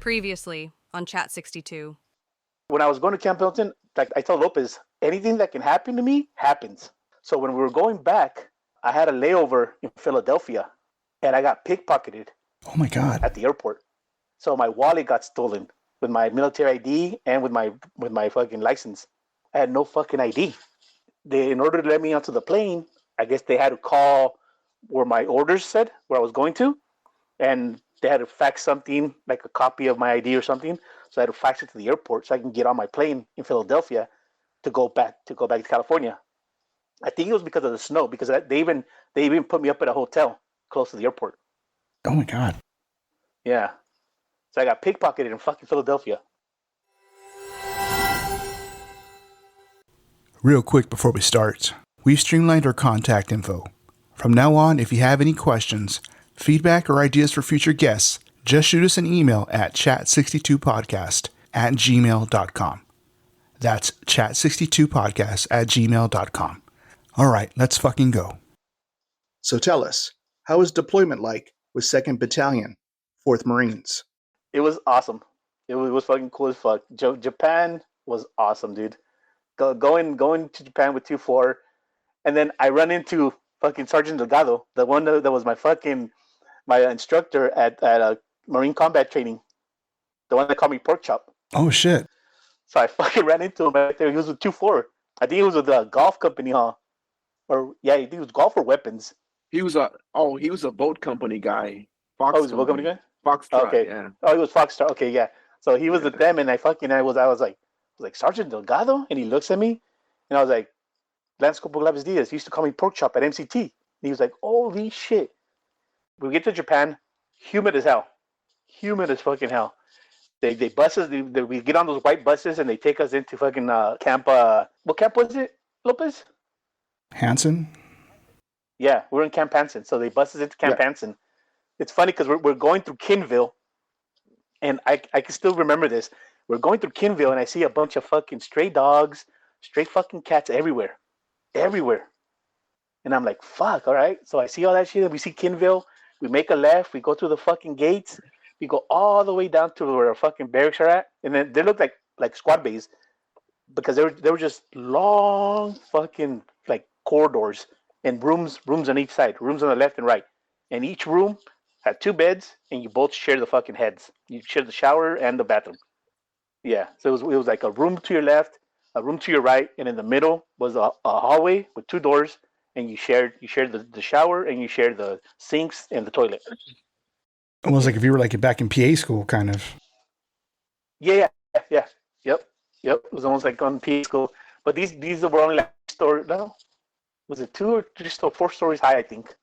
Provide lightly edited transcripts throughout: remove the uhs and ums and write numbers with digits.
Previously on Chat 62. When I was going to Camp Pendleton, like I told Lopez, anything that can happen to me happens. So when we were going back, I had a layover in Philadelphia, and I got pickpocketed. Oh my God! At the airport, so my wallet got stolen with my military ID and with my fucking license. I had no fucking ID. In order to let me onto the plane, I guess they had to call where my orders said where I was going to, and they had to fax something like a copy of my ID or something. So I had to fax it to the airport so I can get on my plane in Philadelphia to go back to California. I think it was because of the snow, because they even put me up at a hotel close to the airport. Oh my God! Yeah, so I got pickpocketed in fucking Philadelphia. Real quick before we start, we've streamlined our contact info. From now on, if you have any questions, feedback, or ideas for future guests, just shoot us an email at chat62podcast@gmail.com. That's chat62podcast@gmail.com. All right, let's fucking go. So tell us, how was deployment like with 2nd Battalion, 4th Marines? It was awesome. It was fucking cool as fuck. Japan was awesome, dude. Going to Japan with 2-4, and then I run into fucking Sergeant Delgado, the one that was my instructor at Marine combat training, the one that called me pork chop. Oh shit! So I fucking ran into him right there. He was with 2-4. I think he was with the golf company, huh? Or yeah, I think it was golf or weapons. He was a boat company guy. Fox. Oh, he was a boat company guy. Foxtrot. Okay. Yeah. Oh, he was Foxtrot. Okay, yeah. So he was with them, and I was like Sergeant Delgado, and he looks at me, and I was like, Lance Corporal Glavez Diaz. He used to call me pork chop at MCT. And he was like, holy shit. We get to Japan, humid as hell. Humid as fucking hell. They bus us, we get on those white buses, and they take us into fucking camp. What camp was it, Lopez? Hansen? Yeah, we're in Camp Hansen. So they bus us into Camp Hansen. It's funny because we're going through Kinville, and I can still remember this. We're going through Kinville, and I see a bunch of fucking stray dogs, stray fucking cats everywhere. And I'm like, fuck, all right. So I see all that shit, and we see Kinville. We make a left. We go through the fucking gates. We go all the way down to where our fucking barracks are at. And then they look like squad bays because they were just long fucking like corridors and rooms on each side, rooms on the left and right. And each room had 2 beds, and you both share the fucking heads. You share the shower and the bathroom. Yeah, so it was like a room to your left, a room to your right, and in the middle was a hallway with 2 doors, and you shared the shower, and you shared the sinks and the toilet. Almost like if you were like back in PA school, kind of. Yeah, yep. It was almost like on PA school, but these were only like story. No, was it 2 or 3 stories? 4 stories high, I think.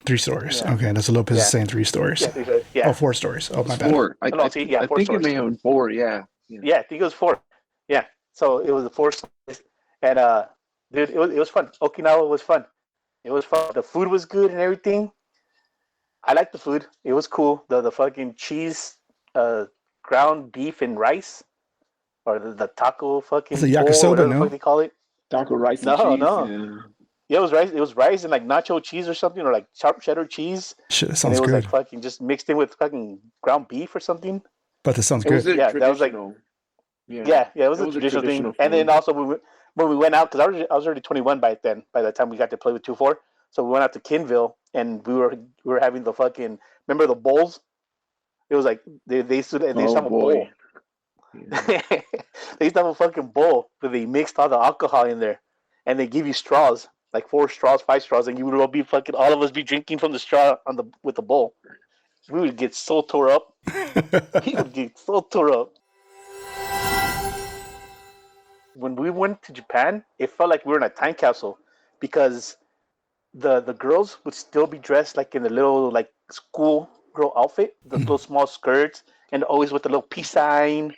3 stories. Yeah. Okay, that's a Lopez saying 3 stories. Yeah, 3 stories. Yeah. Oh, 4 stories. Oh, my bad. 4. I think stories. It may have been 4. Yeah. Yeah, I think it was 4. Yeah. So it was the 4 stories, and dude, it was fun. Okinawa was fun. It was fun. The food was good and everything. I liked the food. It was cool. The fucking cheese, ground beef and rice, or the taco fucking. It's a yakisoba, no? What they call it? Taco rice and cheese. No. Yeah, it was rice. It was rice and like nacho cheese or something, or like sharp cheddar cheese. Shit, that sounds good. And it was like fucking just mixed in with fucking ground beef or something. But that sounds good. Yeah, that was like. Yeah, it was a traditional thing. Food. And then also when we went out, because I was already 21 by then. By the time we got to play with 2-4, so we went out to Kinville, and we were having the fucking, remember the bowls? It was like they used to have a bowl. Yeah. They used to have a fucking bowl where they mixed all the alcohol in there, and they give you straws, like 4 straws, 5 straws, and you would all of us be drinking from the straw with the bowl. We would get so tore up. He would get so tore up. When we went to Japan, it felt like we were in a time capsule because the girls would still be dressed like in the little like school girl outfit, the little small skirts, and always with the little peace sign.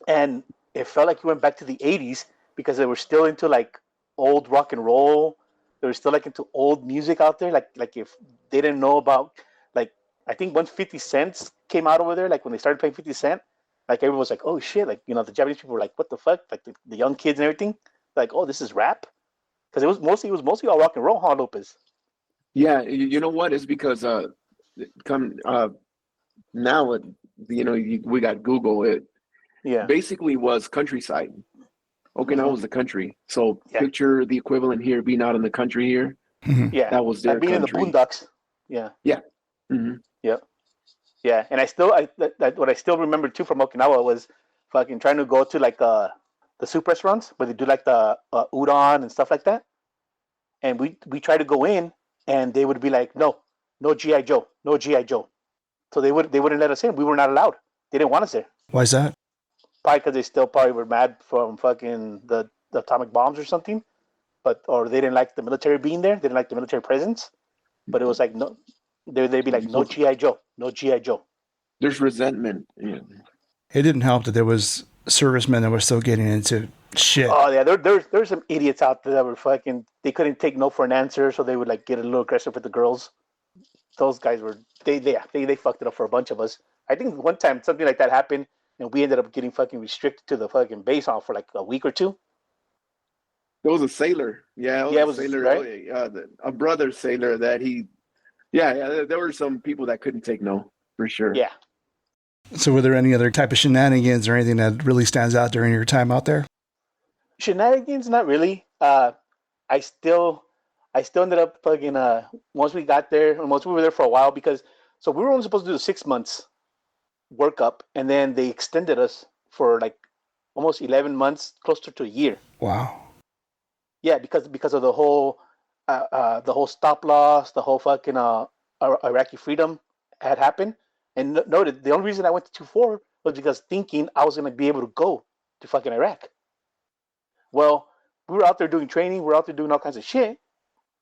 And it felt like you went back to the 80s because they were still into like old rock and roll. They were still like into old music out there. Like if they didn't know about, like, I think once 50 Cent came out over there, like when they started playing 50 Cent, like everyone was like, oh shit, like, you know, the Japanese people were like, what the fuck? Like the young kids and everything, like, oh, this is rap? Because it was mostly all rock and roll, huh, Lopez? Yeah, you know what? It's because now we got Google. It Yeah. basically was countryside. Okinawa was the country. So Yeah. picture the equivalent here being out in the country here. Yeah. That was their Like being country. in the boondocks. Yeah. Yeah. Mm-hmm. Yep. Yeah. And what I still remember too from Okinawa was fucking trying to go to like the soup restaurants where they do like the udon and stuff like that. And we tried to go in, and they would be like, no GI Joe, no GI Joe. So they wouldn't let us in. We were not allowed. They didn't want us there. Why is that? Probably because they still probably were mad from fucking the atomic bombs or something, or they didn't like the military being there. They didn't like the military presence. But it was like no, they'd be like, no GI Joe, no GI Joe. There's resentment. Yeah. It didn't help that there was servicemen that were still getting into shit. Oh yeah, there's some idiots out there that were fucking. They couldn't take no for an answer, so they would like get a little aggressive with the girls. Those guys were they fucked it up for a bunch of us. I think one time something like that happened, and we ended up getting fucking restricted to the fucking base off for like a week or two. There was a sailor. Yeah, it was a sailor. right? A brother sailor that he. Yeah. There were some people that couldn't take no for sure. Yeah. So were there any other type of shenanigans or anything that really stands out during your time out there? Shenanigans, not really. I still ended up fucking once we got there, and once we were there for a while, because so we were only supposed to do 6 months workup, and then they extended us for like almost 11 months, closer to a year. Wow. Yeah, because of the whole stop loss, the whole fucking Iraqi freedom had happened. And noted the only reason I went to 2-4 was because thinking I was gonna be able to go to fucking Iraq. Well, we were out there doing training, we were out there doing all kinds of shit.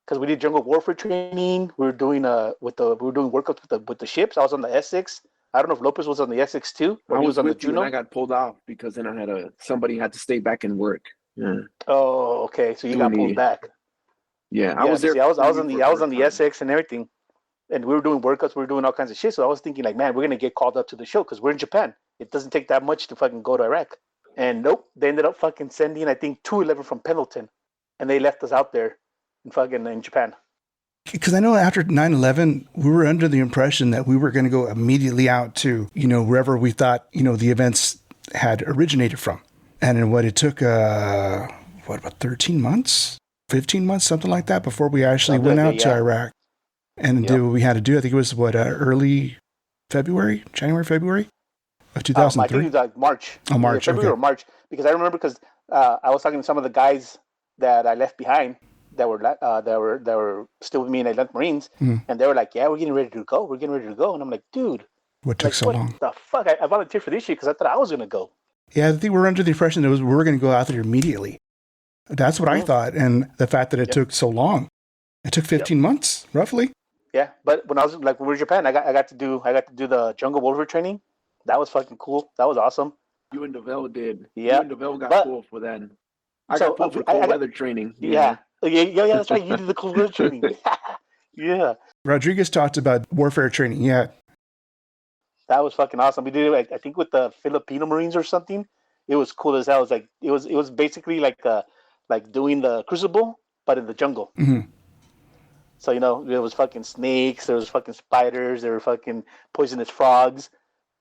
Because we did jungle warfare training, we were doing workouts with the ships. I was on the Essex. I don't know if Lopez was on the Essex too. I was on with the you, Juno. and I got pulled off because then somebody had to stay back and work. Yeah. Oh, okay. So you got pulled back. Yeah, I was there. See, I was on the Essex and everything, and we were doing workouts. We were doing all kinds of shit. So I was thinking like, man, we're gonna get called up to the show because we're in Japan. It doesn't take that much to fucking go to Iraq. And nope, they ended up fucking sending I think 211 from Pendleton, and they left us out there in Japan. Because I know after 9/11, we were under the impression that we were going to go immediately out to, wherever we thought, the events had originated from. And in what it took, about 13 months, 15 months, something like that, before we actually went out to Iraq and did what we had to do. I think it was early February, January, February of 2003. I think it was like March. Oh, March. February or March, because I remember I was talking to some of the guys that I left behind that were still with me in Atlantic Marines, and they were like, "Yeah, we're getting ready to go. We're getting ready to go." And I'm like, "Dude, what took so long? What the fuck? I volunteered for this shit because I thought I was gonna go." Yeah, I think we were under the impression that we were going to go out there immediately. That's what I thought, and the fact that it took so long. It took 15 months, roughly. Yeah, but when we were in Japan, I got to do the jungle warfare training. That was fucking cool. That was awesome. You and DeVille did. Yeah, you and DeVille got pulled for that. I got pulled for cold weather training. Yeah, that's right. You did the cold weather training. Yeah. Rodriguez talked about warfare training. Yeah. That was fucking awesome. We did it, I think, with the Filipino Marines or something. It was cool as hell. It was basically like doing the Crucible, but in the jungle. Mm-hmm. So there was fucking snakes, there was fucking spiders, there were fucking poisonous frogs,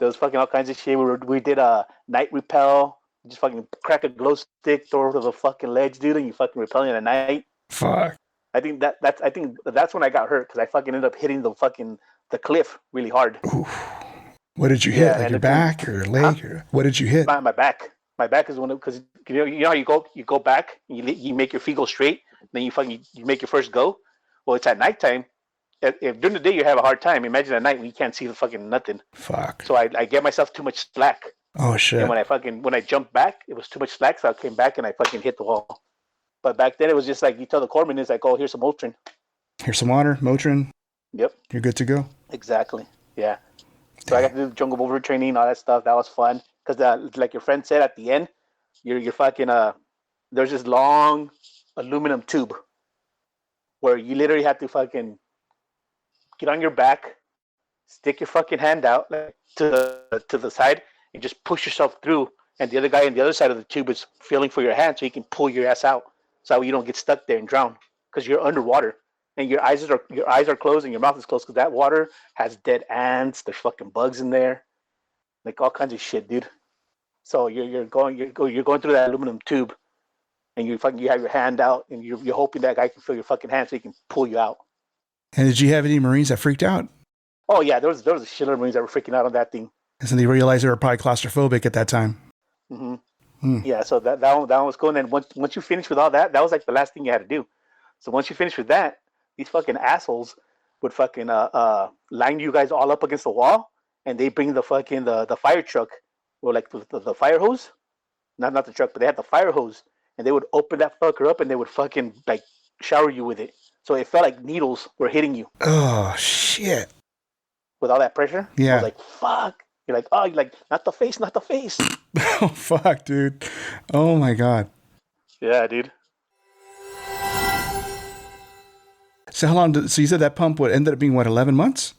there was fucking all kinds of shit. We did a night repel. Just fucking crack a glow stick, throw it to the fucking ledge, dude, and you fucking repel in at night. Fuck. I think that's when I got hurt because I fucking ended up hitting the cliff really hard. Oof. What did you hit? Like your back or your leg? Or what did you hit? My back. My back is because you know how you go back, you make your feet go straight, then you make your first go. Well, it's at nighttime. If during the day you have a hard time, imagine at night when you can't see the fucking nothing. Fuck. So I gave myself too much slack. Oh shit! And when I jumped back, it was too much slack, so I came back and I fucking hit the wall. But back then it was just like you tell the corpsman, it's like, oh, here's some Motrin. Here's some water, Motrin. Yep. You're good to go. Exactly. Yeah. So I got to do jungle warfare training, all that stuff. That was fun because, like your friend said at the end, you're fucking there's this long aluminum tube where you literally have to fucking get on your back, stick your fucking hand out to the side, and just push yourself through. And the other guy on the other side of the tube is feeling for your hand so he can pull your ass out, so you don't get stuck there and drown because you're underwater and your eyes are closed and your mouth is closed because that water has dead ants. There's fucking bugs in there. like all kinds of shit, dude. So you're going through that aluminum tube, and you have your hand out, and you're hoping that guy can feel your fucking hand so he can pull you out. And did you have any Marines that freaked out? Oh yeah, there was a shitload of Marines that were freaking out on that thing. And so they realized they were probably claustrophobic at that time. Yeah, so that one was cool. And then once you finish with all that, that was like the last thing you had to do. So once you finish with that, these fucking assholes would fucking line you guys all up against the wall, and they bring the fucking the fire truck or like the fire hose, not the truck, but they had the fire hose, and they would open that fucker up and they would fucking like shower you with it. So it felt like needles were hitting you. Oh shit! With all that pressure. Yeah. I was like, fuck. You're like, oh, you're like, not the face, not the face. Oh fuck, dude. Oh my god. Yeah, dude. So how long? So you said that pump would ended up being what, 11 months?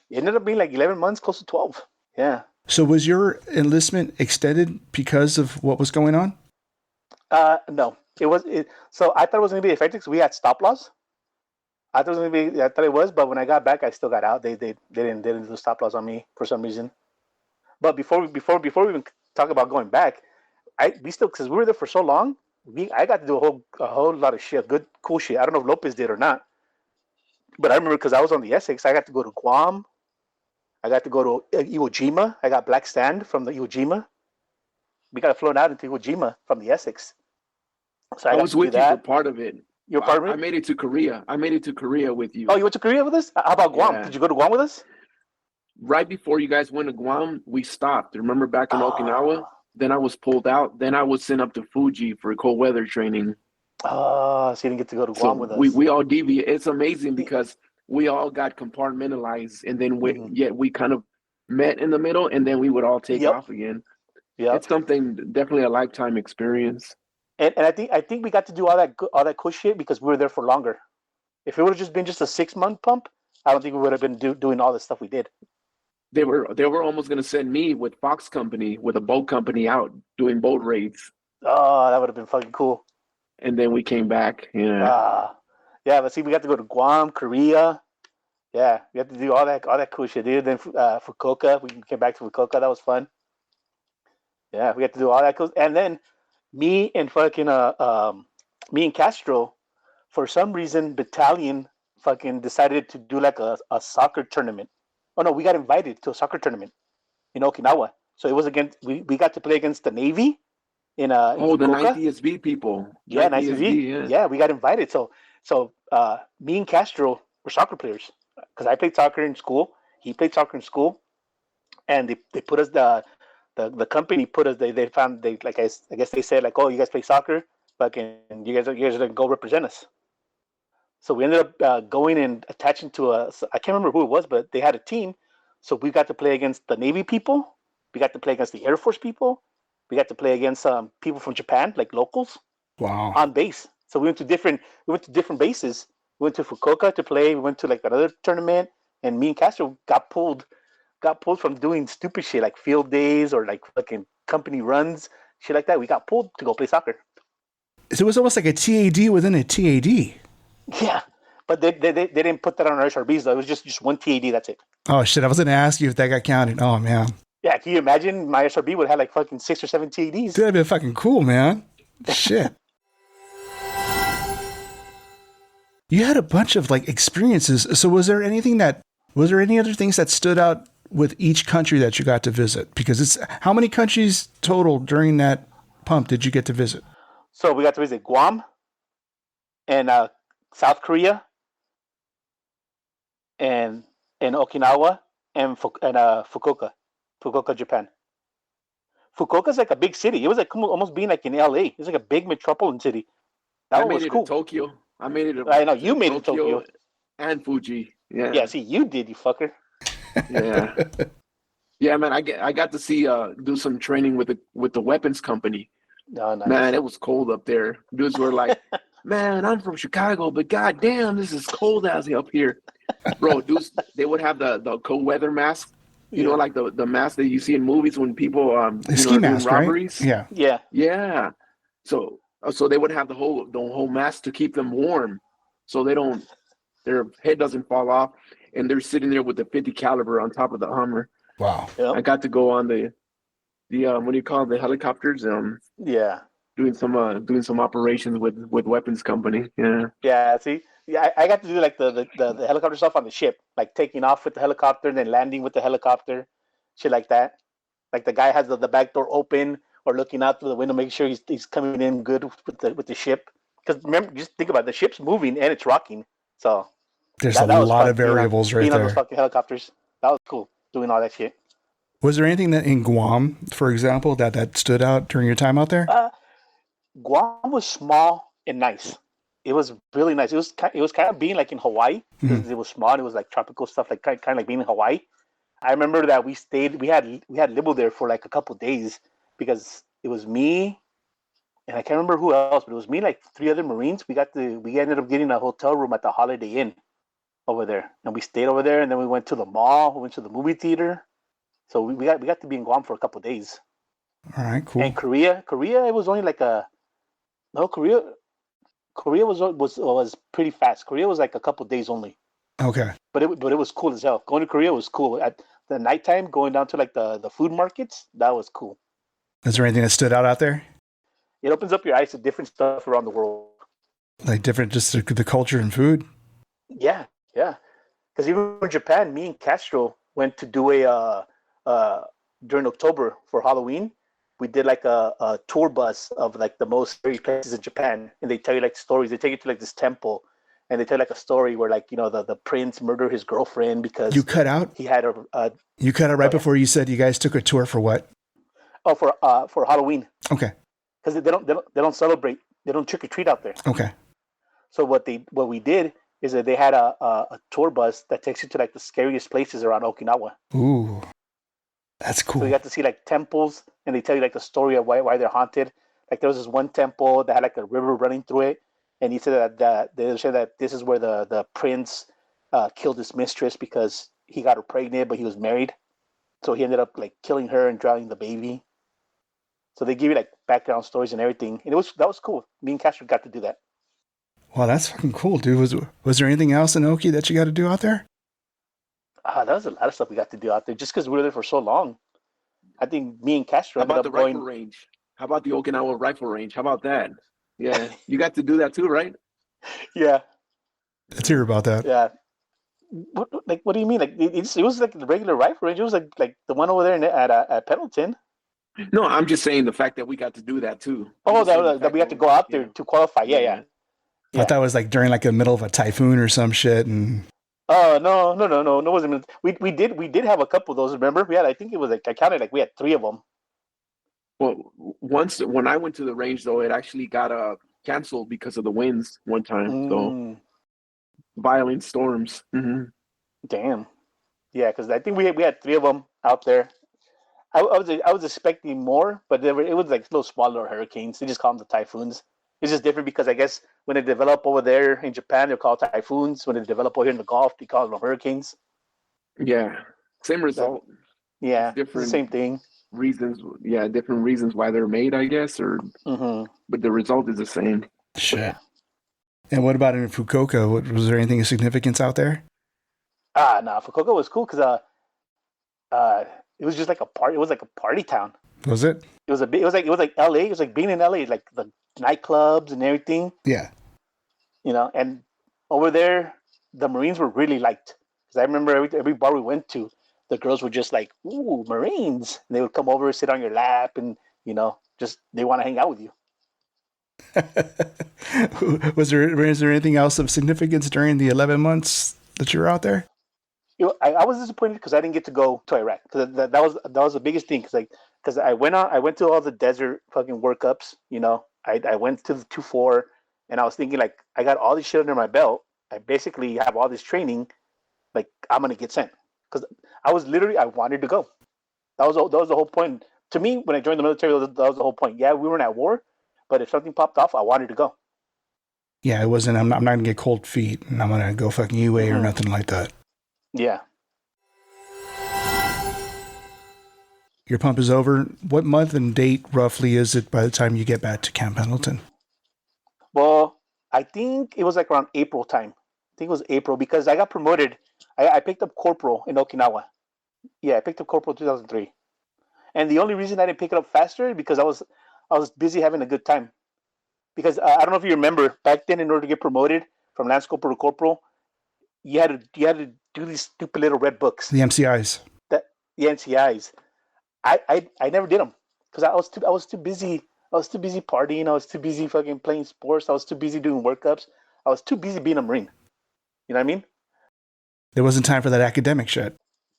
It ended up being like 11 months, close to 12. Yeah. So was your enlistment extended because of what was going on? No, it was. So I thought it was gonna be effective because we had stop loss. I thought it was, but when I got back, I still got out. They didn't do stop loss on me for some reason. But before we even talk about going back, because we were there for so long, I got to do a whole lot of shit, good cool shit. I don't know if Lopez did or not, but I remember because I was on the Essex, I got to go to Guam. I got to go to Iwo Jima. I got black stand from the Iwo Jima. We got flown out into Iwo Jima from the Essex. So I was with you for part of it. You're part of it? I made it to Korea. with you. Oh, you went to Korea with us? How about Guam? Yeah. Did you go to Guam with us? Right before you guys went to Guam, we stopped. Remember back in Okinawa? Then I was pulled out. Then I was sent up to Fuji for cold weather training. Oh, so you didn't get to go to Guam with us. We all deviate. It's amazing because we all got compartmentalized, and then we kind of met in the middle, and then we would all take off again. Yeah, it's something, definitely a lifetime experience. And I think we got to do all that cool shit because we were there for longer. If it would have just been just a 6-month pump, I don't think we would have been doing all the stuff we did. They were almost going to send me with Fox Company, with a boat company, out doing boat raids. Oh, that would have been fucking cool. And then we came back. Yeah. Yeah, but see, we got to go to Guam, Korea. Yeah, we had to do all that cool shit, dude. Then Fukuoka, we came back to Fukuoka. That was fun. Yeah, we had to do all that cool. And then me and Castro, for some reason, battalion fucking decided to do like a soccer tournament. Oh no, we got invited to a soccer tournament in Okinawa. So it was we got to play against the Navy in the Fukuoka. 9th people. Yeah, 9th. Yeah, we got invited. So me and Castro were soccer players because I played soccer in school. He played soccer in school, and they put us the company put us. They found I guess they said like, oh, you guys play soccer, fucking you guys are gonna go represent us. So we ended up going and attaching to I can't remember who it was, but they had a team. So we got to play against the Navy people. We got to play against the Air Force people. We got to play against people from Japan, like locals. Wow. On base. So we went to different bases. We went to Fukuoka to play. We went to like another tournament, and me and Castro got pulled from doing stupid shit like field days or like fucking company runs, shit like that. We got pulled to go play soccer. So it was almost like a TAD within a TAD. Yeah, but they didn't put that on our SRBs though. It was just one TAD. That's it. Oh shit! I was gonna ask you if that got counted. Oh man. Yeah, can you imagine my SRB would have like fucking 6 or 7 TADs? Dude, that'd be fucking cool, man. Shit. You had a bunch of like experiences. So was there any other things that stood out with each country that you got to visit? Because how many countries total during that pump did you get to visit? So we got to visit Guam and South Korea and Okinawa and Fukuoka, Japan. Fukuoka's like a big city. It was like almost being like in LA. It's like a big metropolitan city. I made it to Tokyo. I made it. I know you made it to Tokyo and Fuji. Yeah. Yeah. See, you did, you fucker. Yeah. Yeah, man. I got to see do some training with the weapons company. Oh, nice. Man, it was cold up there. Dudes were like, "Man, I'm from Chicago, but goddamn, this is cold as up here." Bro, dudes, they would have the cold weather mask. You know, like the mask that you see in movies when people ski mask, doing robberies. Right? Yeah. Yeah. So they would have the whole mask to keep them warm, so their head doesn't fall off, and they're sitting there with the .50 caliber on top of the Hummer. Wow. Yep. I got to go on the what do you call it, the helicopters? Yeah. Doing some operations with weapons company. Yeah. Yeah. See, yeah, I got to do like the helicopter stuff on the ship, like taking off with the helicopter and then landing with the helicopter, shit like that. Like the guy has the back door open or looking out through the window, making sure he's coming in good with the ship. Because remember, just think about it, the ship's moving and it's rocking. So There's a that was lot fun of variables right being on those there. fucking helicopters. That was cool doing all that shit. Was there anything that in Guam, for example, that stood out during your time out there? Guam was small and nice. It was really nice. It was kind of being like in Hawaii because it was small and it was like tropical stuff, like kind of like being in Hawaii. I remember that we had lived there for like a couple of days because it was me and I can't remember who else, but it was me and like three other Marines. We ended up getting a hotel room at the Holiday Inn over there, and we stayed over there, and then we went to the mall, we went to the movie theater. So we got to be in Guam for a couple of days. All right, cool. And Korea, it was only like Korea was pretty fast. Korea was like a couple of days only. Okay. But it was cool as hell. Going to Korea was cool. At the nighttime, going down to like the food markets, that was cool. Is there anything that stood out there? It opens up your eyes to different stuff around the world. Like different, just the culture and food? Yeah, yeah. Because even in Japan, me and Castro went to do during October for Halloween. We did like a tour bus of like the most scary places in Japan, and they tell you like stories. They take you to like this temple, and they tell like a story where like the prince murdered his girlfriend because You cut out? he had You cut out right before you said you guys took a tour for what? for Halloween. Okay. Because they don't celebrate, they don't trick or treat out there. Okay. So what we did is that they had a tour bus that takes you to like the scariest places around Okinawa. Ooh, that's So you cool. got to see like temples, and they tell you like the story of why they're haunted. Like there was this one temple that had like a river running through it, and he said that they said that this is where the prince killed his mistress because he got her pregnant, but he was married, so he ended up like killing her and drowning the baby. So they give you like background stories and everything, and that was cool. Me and Castro got to do that. Wow, that's fucking cool, dude. Was there anything else in Oki that you got to do out there? That was a lot of stuff we got to do out there just because we were there for so long. I think me and Castro How ended about up the rifle going. range? How about the Okinawa rifle range? How about that? Yeah, you got to do that too, right? Yeah, Let's hear about that. yeah. What do you mean? Like it was like the regular rifle range. It was like the one over there at Pendleton. No, I'm just saying the fact that we got to do that too. Oh, that we had to go out there to qualify. Yeah. I Yeah. thought that was like during like the middle of a typhoon or some shit. And Oh no, it wasn't. We did have a couple of those. Remember, I think it was like I counted like we had 3 of them. Well, once when I went to the range though, it actually got canceled because of the winds one time. So violent storms. Mm-hmm. Damn. Yeah, because I think we had 3 of them out there. I was expecting more, but it was like little smaller hurricanes. They just call them the typhoons. It's just different because I guess when they develop over there in Japan, they're called typhoons. When they develop over here in the Gulf, they call them hurricanes. Yeah, same result. Yeah, It's different. It's the same thing. Reasons, yeah, different reasons why they're made, I guess, but the result is the same. shit. Yeah. And what about in Fukuoka? Was there anything of significance out there? Fukuoka was cool because it was just like a party. It was like a party town. Was it? It was it was like LA. It was like being in LA, like the nightclubs and everything. Yeah. And over there, the Marines were really liked because I remember every bar we went to, the girls were just like, "Ooh, Marines!" And they would come over, sit on your lap, and just they want to hang out with you. Was there anything else of significance during the 11 months that you were out there? I was disappointed because I didn't get to go to Iraq because that was the biggest thing because I went to all the desert fucking workups. I went to the 2-4 and I was thinking like I got all this shit under my belt. I basically have all this training. Like I'm gonna get sent because I wanted to go. That was the whole point to me when I joined the military. That was the whole point. Yeah, we weren't at war, but if something popped off, I wanted to go. Yeah, it wasn't. I'm not gonna get cold feet, and I'm gonna go fucking UA or nothing like that. Yeah. Your pump is over. What month and date roughly is it by the time you get back to Camp Pendleton? Well, I think it was like around April time. I think it was April because I got promoted. I picked up Corporal in Okinawa. Yeah, I picked up Corporal 2003. And the only reason I didn't pick it up faster is because I was busy having a good time. Because I don't know if you remember back then, in order to get promoted from Lance Corporal to Corporal, you had to do these stupid little red books. The MCIs. That the NCIs. I never did them because I was too busy. I was too busy partying. I was too busy fucking playing sports. I was too busy doing workups. I was too busy being a Marine. You know what I mean? There wasn't time for that academic shit,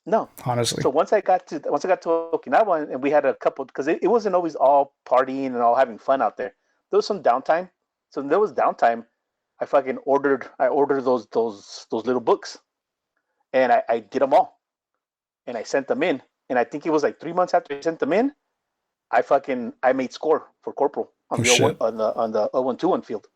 No. honestly. So once I got to Okinawa and we had a couple because it wasn't always all partying and all having fun out there. There was some downtime. So when there was downtime, I ordered those little books and I did them all and I sent them in. And I think it was like 3 months after I sent them in, I made score for Corporal on Oh, the shit. on the 0121 field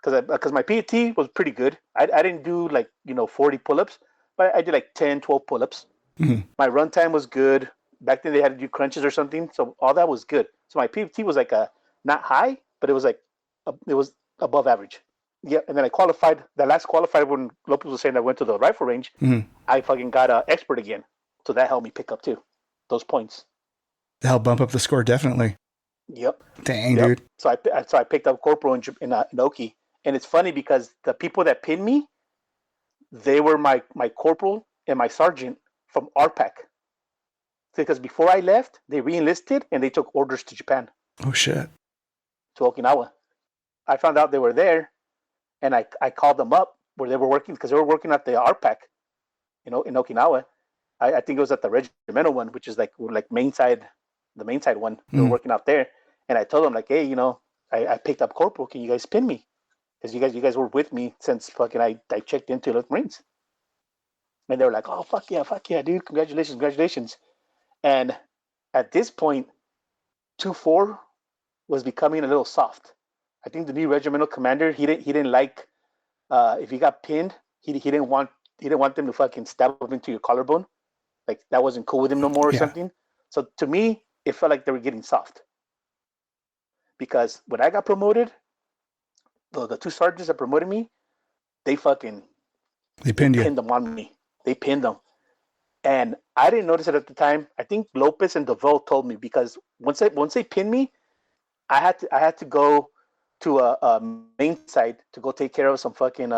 because my PAT was pretty good. I didn't do like 40 pull-ups, but I did like 10, 12 pull-ups. Mhm. My run time was good. Back then they had to do crunches or something, so all that was good. So my PAT was like a not high, but it was like it was above average. Yeah, and then I qualified. The last qualified when Lopez was saying I went to the rifle range, Mhm. I fucking got an expert again, so that helped me pick up too those points. To help bump up the score, definitely. Yep. Dang, Yep. dude. So I picked up Corporal in Oki, and it's funny because the people that pinned me, they were my corporal and my sergeant from RPAC. Because before I left, they reenlisted and they took orders to Japan, Oh, shit. to Okinawa. I found out they were there, and I called them up where they were working because they were working at the RPAC, in Okinawa. I think it was at the regimental one, which is like main side, the main side one. They were working out there, and I told them like, hey, I picked up Corporal. Can you guys pin me? Because you guys were with me since fucking I checked into the Marines. And they were like, oh fuck yeah, dude, congratulations. And at this point, 2-4 was becoming a little soft. I think the new regimental commander he didn't like if he got pinned, he didn't want them to fucking stab up into your collarbone. Like that wasn't cool with him no more or Yeah. something. So to me, it felt like they were getting soft. Because when I got promoted, the two sergeants that promoted me, they fucking They pinned you. pinned them on me. They pinned them. And I didn't notice it at the time. I think Lopez and DeVoe told me because once they pinned me, I had to go to a main site to go take care of some fucking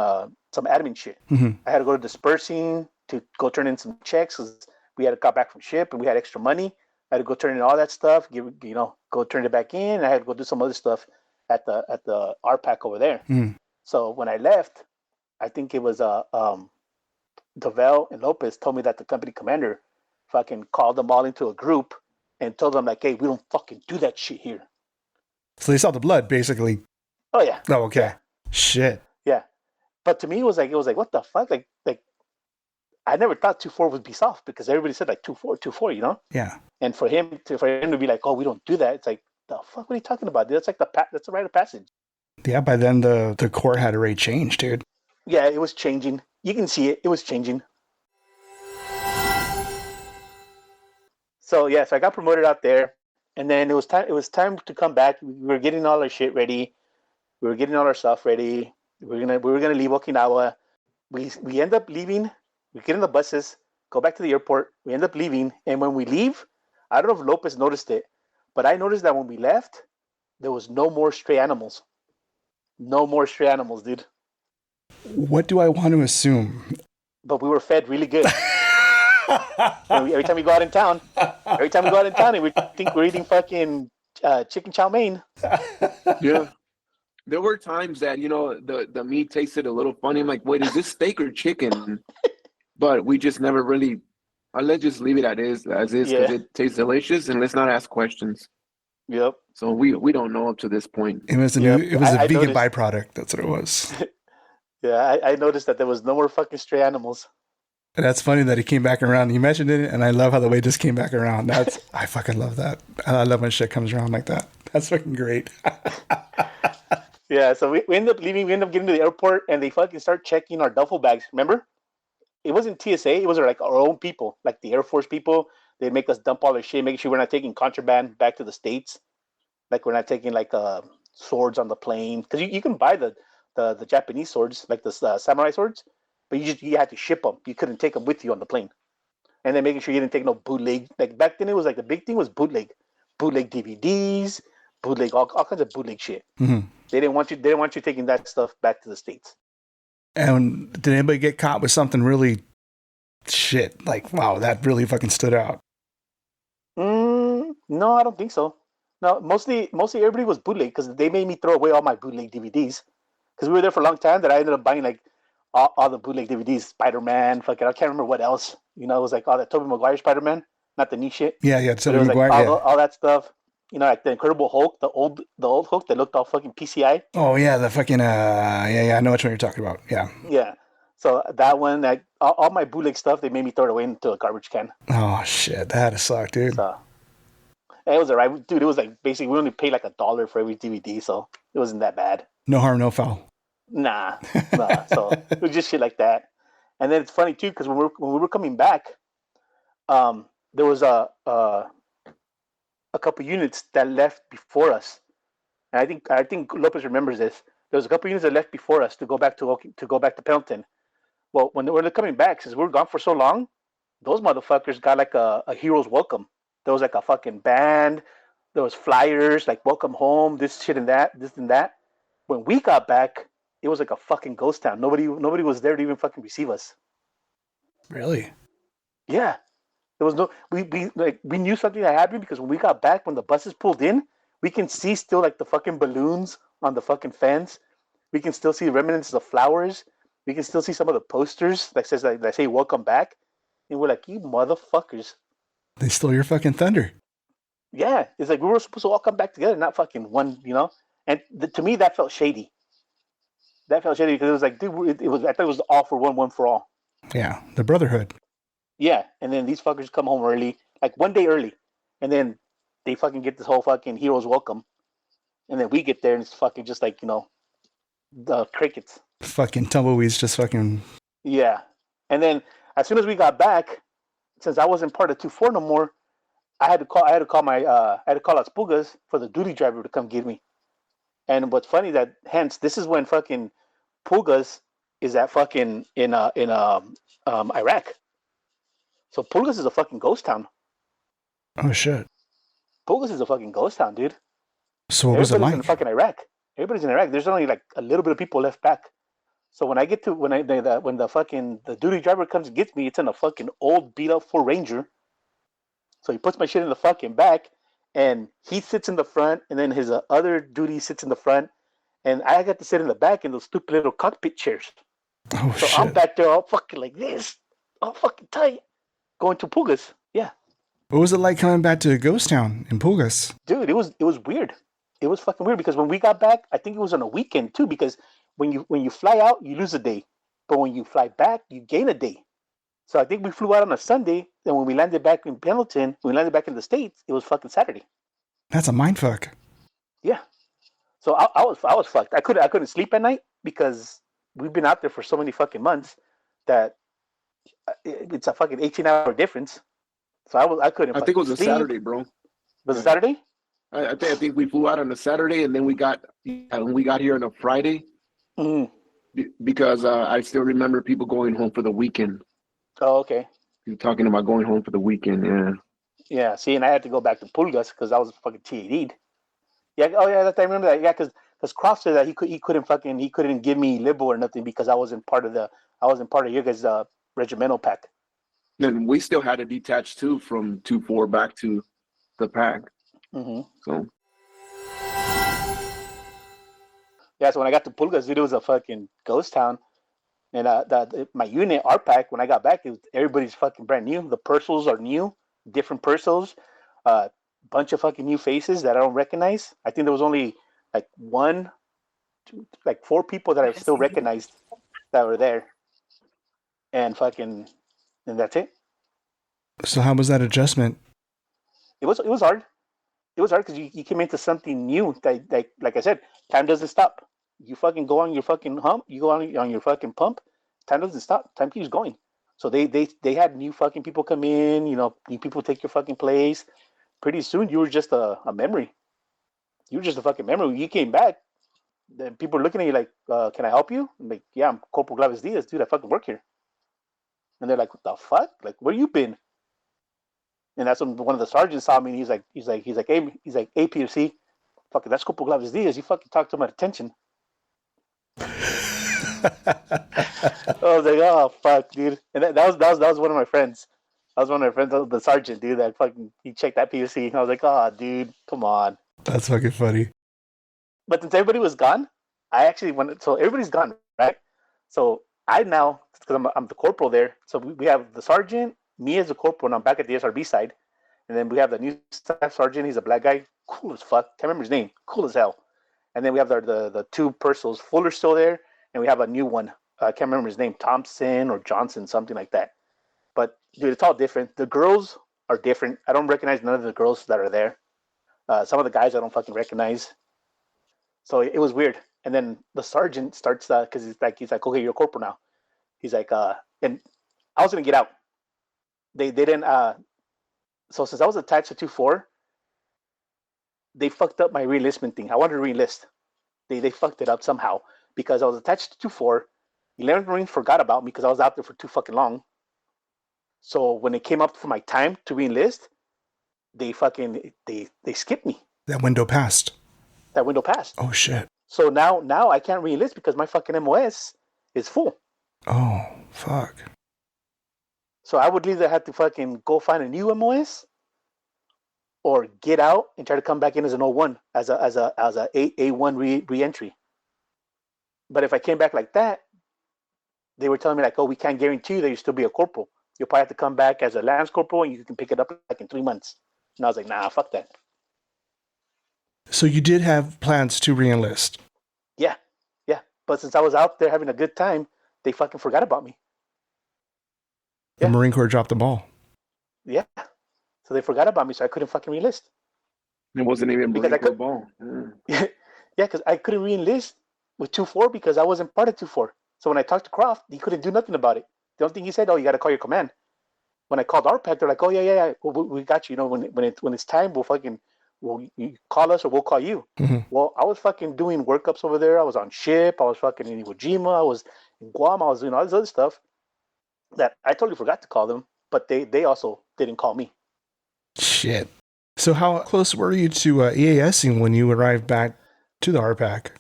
some admin shit. Mhm. I had to go to dispersing to go turn in some checks because we had got back from ship and we had extra money. I had to go turn in all that stuff, go turn it back in. I had to go do some other stuff at the RPAC over there. Mhm. So when I left, I think it was Devel and Lopez told me that the company commander fucking called them all into a group and told them like, hey, we don't fucking do that shit here. So they saw the blood, basically. Oh yeah. Oh, okay. Yeah. Shit. Yeah. But to me it was like what the fuck? Like I never thought 2-4 would be soft because everybody said like 2-4, Yeah. And for him to be like, oh, we don't do that, it's like, the fuck, what are you talking about, dude? That's like that's the rite of passage. Yeah, by then the core had already changed, dude. Yeah, it was changing. You can see it. It was changing. So yeah, so I got promoted out there, and then it was time to come back. We were getting all our shit ready. We were getting all our stuff ready. We were gonna leave Okinawa. We end up leaving. We get in the buses, go back to the airport. We end up leaving, and when we leave, I don't know if Lopez noticed it, but I noticed that when we left, there was no more stray animals. No more stray animals, dude. What do I want to assume? But we were fed really good. Every time we go out in town, and we think we're eating fucking chicken chow mein. Yeah. There were times that, the meat tasted a little funny. I'm like, wait, is this steak or chicken? But we just never really, let's just leave it as is because Yeah. it tastes delicious and let's not ask questions. Yep. So we don't know up to this point. It was a Yep. it was a I vegan noticed. byproduct. That's what it was. Yeah, I noticed that there was no more fucking stray animals. And that's funny that he came back around. You mentioned it, and I love how the way just came back around. I fucking love that. I love when shit comes around like that. That's fucking great. Yeah, so we end up leaving. We end up getting to the airport, and they fucking start checking our duffel bags. Remember? It wasn't TSA. It was like our own people, like the Air Force people. They make us dump all our shit, make sure we're not taking contraband back to the States. Like we're not taking like swords on the plane. Because you can buy the Japanese swords, like the samurai swords, but you had to ship them. You couldn't take them with you on the plane. and then making sure you didn't take no bootleg. Like back then, it was like the big thing was bootleg DVDs, bootleg all kinds of bootleg shit. Mm-hmm. They didn't want you taking that stuff back to the States. And did anybody get caught with something really shit? Like, wow, that really fucking stood out. No, I don't think so. No, mostly everybody was bootleg because they made me throw away all my bootleg DVDs because we were there for a long time that I ended up buying like all the bootleg DVDs, Spider-Man, fucking I can't remember what else. You know, it was like all that Tobey Maguire Spider-Man, not the new shit. Yeah, But Tobey it was like Maguire. all that stuff. You know, like the Incredible Hulk, the old Hulk that looked all fucking PCI. Oh yeah, the fucking yeah, I know which one you're talking about. Yeah. Yeah. So that one, like all my bootleg stuff, they made me throw it away into a garbage can. Oh shit, that had to suck, dude. So it was alright, dude. It was like basically we only paid like $1 for every DVD, so it wasn't that bad. No harm, no foul. Nah. So it was just shit like that. And then it's funny too because when we were coming back, there was a couple units that left before us, and I think Lopez remembers this. There was a couple units that left before us to go back to Pendleton. Well, when they were coming back, since we were gone for so long, those motherfuckers got like a hero's welcome. There was like a fucking band. There was flyers like welcome home, this shit and that, this and that. When we got back, it was like a fucking ghost town. Nobody was there to even fucking receive us. Really? Yeah. There was no we knew something that happened because when we got back, when the buses pulled in, we can see still like the fucking balloons on the fucking fence. We can still see remnants of flowers. We can still see some of the posters that say welcome back. And we're like, you motherfuckers. They stole your fucking thunder. Yeah. It's like we were supposed to all come back together, not fucking one, you know? And to me that felt shady. That felt shady because it was like, dude, I thought it was all for one for all. Yeah, the brotherhood. Yeah, and then these fuckers come home early, like one day early, and then they fucking get this whole fucking hero's welcome, and then we get there and it's fucking just like, you know, the crickets. Fucking tumbleweeds just fucking... Yeah, and then as soon as we got back, since I wasn't part of 2-4 no more, I had to call out Spugas for the duty driver to come get me. And what's funny that hence this is when fucking Pugas is at fucking in Iraq. So Pulgas is a fucking ghost town. Oh shit. Pulgas is a fucking ghost town, dude. So what was it Everybody's like? in fucking Iraq. Everybody's in Iraq. There's only like a little bit of people left back. So when the duty driver comes and gets me, it's in a fucking old beat up Ford Ranger. So he puts my shit in the fucking back, and he sits in the front, and then his other duty sits in the front, and I got to sit in the back in those stupid little cockpit chairs. Oh So shit. I'm back there all fucking like this, all fucking tight, going to Pugas. Yeah. What was it like coming back to Ghost Town in Pugas? Dude, it was weird. It was fucking weird because when we got back, I think it was on a weekend too. Because when you fly out, you lose a day, but when you fly back, you gain a day. So I think we flew out on a Sunday, and when we landed back in Pendleton, when we landed back in the States, it was fucking Saturday. That's a mindfuck. Yeah. So I was fucked. I couldn't sleep at night because we've been out there for so many fucking months that it's a fucking 18-hour difference. So I couldn't. I think it was a sleep. Saturday, bro. Was it Saturday? I think we flew out on a Saturday, and then we got here on a Friday. Mm. Because I still remember people going home for the weekend. Oh, okay. You're talking about going home for the weekend, yeah. Yeah, see, and I had to go back to Pulgas because I was fucking TAD'd. Yeah, oh yeah, I remember that. Yeah, because Croft said that he couldn't give me Libo or nothing because I wasn't part of your guys' regimental pack. And we still had to detach too from 2-4 back to the pack. Mm-hmm. So yeah, so when I got to Pulgas, dude, it was a fucking ghost town. And my unit, our pack, when I got back, everybody's fucking brand new. The Purcels are new, different Purcels, bunch of fucking new faces that I don't recognize. I think there was only like 4 people that I still recognized that were there, and that's it. So how was that adjustment? It was hard. It was hard because you came into something new. Like I said, time doesn't stop. You fucking go on your fucking hump. You go on your fucking pump. Time doesn't stop. Time keeps going. So they had new fucking people come in. You know, new people take your fucking place. Pretty soon, you were just a memory. You were just a fucking memory. When you came back, then people were looking at you like, "Can I help you?" I'm like, "Yeah, I'm Corporal GlavezDiaz, dude. I fucking work here." And they're like, "What the fuck? Like, where you been?" And that's when one of the sergeants saw me, and hey, Peter, see, fucking, that's Corporal GlavezDiaz. You fucking talked to him at attention. I was like, oh fuck, dude. And that was one of my friends. That was one of my friends, the sergeant, dude. That fucking he checked that POC. I was like, oh, dude, come on. That's fucking funny. But since everybody was gone, I actually went. So everybody's gone, right? So I now, because I'm the corporal there. So we have the sergeant, me as a corporal, and I'm back at the SRB side. And then we have the new staff sergeant. He's a black guy, cool as fuck. Can't remember his name, cool as hell. And then we have the two Purcells. Fuller's still there, and we have a new one. I can't remember his name, Thompson or Johnson, something like that. But dude, it's all different. The girls are different. I don't recognize none of the girls that are there. Some of the guys I don't fucking recognize. So it was weird. And then the sergeant starts because he's like, okay, you're a corporal now. He's like, and I was gonna get out. They didn't. So since I was attached to 2-4, they fucked up my reenlistment thing. I wanted to reenlist. They fucked it up somehow because I was attached to 2-4. 11th Marines forgot about me because I was out there for too fucking long. So when it came up for my time to reenlist, they skipped me. That window passed. That window passed. Oh shit. So now I can't reenlist because my fucking MOS is full. Oh fuck. So I would either have to fucking go find a new MOS or get out and try to come back in as an 01 as a A1 re-entry. But if I came back like that, they were telling me like, oh, we can't guarantee you that you'll still be a corporal. You'll probably have to come back as a lance corporal and you can pick it up like in 3 months. And I was like, nah, fuck that. So you did have plans to reenlist? Yeah. But since I was out there having a good time, they fucking forgot about me. The Yeah. Marine Corps dropped the ball. Yeah. So they forgot about me, so I couldn't fucking reenlist. It wasn't even Because Marine Corps ball. Yeah, because I couldn't reenlist with 2-4 because I wasn't part of 2-4. So when I talked to Croft, he couldn't do nothing about it. The only thing he said, oh, you got to call your command. When I called RPAC, they're like, oh, yeah, we got you. You know, when it's time, you call us or we'll call you. Mhm. Well, I was fucking doing workups over there. I was on ship. I was fucking in Iwo Jima. I was in Guam. I was doing all this other stuff that I totally forgot to call them, but they also didn't call me. Shit. So how close were you to EASing when you arrived back to the RPAC?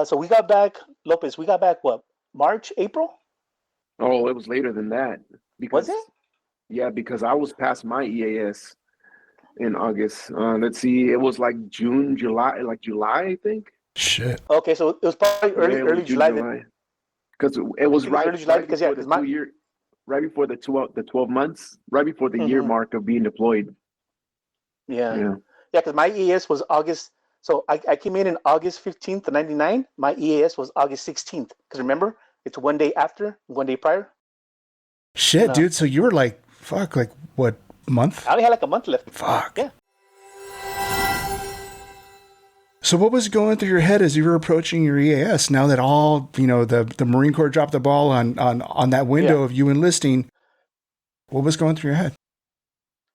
So we got back, Lopez, what, March, April? Oh, it was later than that. Because, Was it? Yeah, because I was past my EAS in August. Let's see, it was like July, I think. Shit. Okay, so it was probably Yeah, it was early June, July. Because it was right, early July right because, before yeah, the 2 year, right before the 12 months, right before the year mark of being deployed. Yeah, because my EAS was August. So I came in August 15th of 99. My EAS was August 16th. Because remember, it's 1 day after, 1 day prior. Shit, dude. So you were like, fuck, like what, month? I only had like a month left. Fuck. Yeah. So what was going through your head as you were approaching your EAS now that all, the Marine Corps dropped the ball on that window of you enlisting? What was going through your head?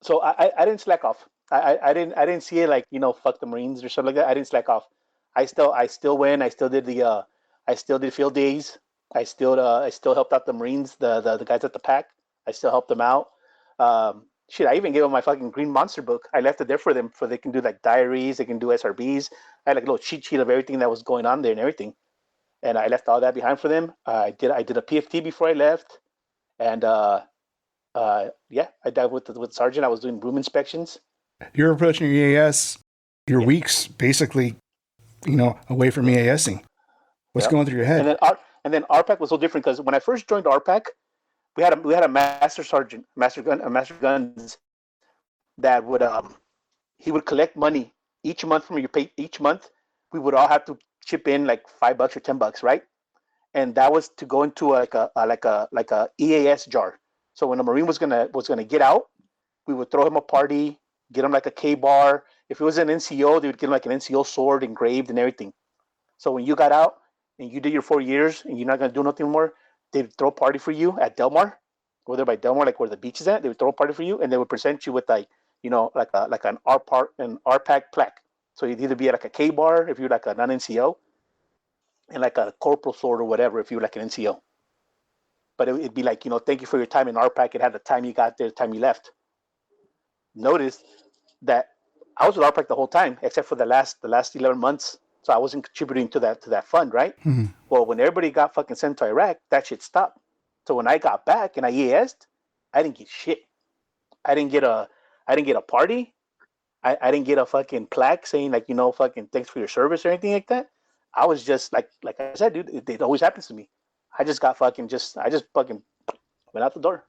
So I didn't slack off. I didn't see it like, fuck the Marines or something like that. I didn't slack off. I still went. I still did I still did field days. I still helped out the Marines, the guys at the pack. I still helped them out. Shit, I even gave them my fucking Green Monster book. I left it there for them, for they can do like diaries, they can do SRBs. I had like a little cheat sheet of everything that was going on there and everything. And I left all that behind for them. I did a PFT before I left, and I died with the sergeant. I was doing room inspections. You're approaching your EAS, your weeks basically, away from EASing. What's going through your head? And then RPAC was so different because when I first joined RPAC, we had a master sergeant, master guns, that would he would collect money each month from your pay. Each month, we would all have to chip in like $5 or $10, right? And that was to go into like a EAS jar. So when a Marine was gonna get out, we would throw him a party, get him like a K-bar. If it was an NCO, they would get him like an NCO sword engraved and everything. So when you got out and you did your 4 years and you're not gonna do nothing more, they'd throw a party for you at Del Mar, over there by Del Mar, like where the beach is at. They would throw a party for you, and they would present you with like an RPAC plaque. So you'd either be like a K bar if you're like a non-NCO, and like a corporal sword or whatever if you're like an NCO. But it'd be like, thank you for your time in RPAC. It had the time you got there, the time you left. noticed that I was with RPAC the whole time, except for the last 11 months. So I wasn't contributing to that fund, right? Mm-hmm. Well, when everybody got fucking sent to Iraq, that shit stopped. So when I got back and I EAS'd, I didn't get shit. I didn't get a party. I didn't get a fucking plaque saying like, fucking thanks for your service or anything like that. I was just like I said, dude, it always happens to me. I just fucking went out the door.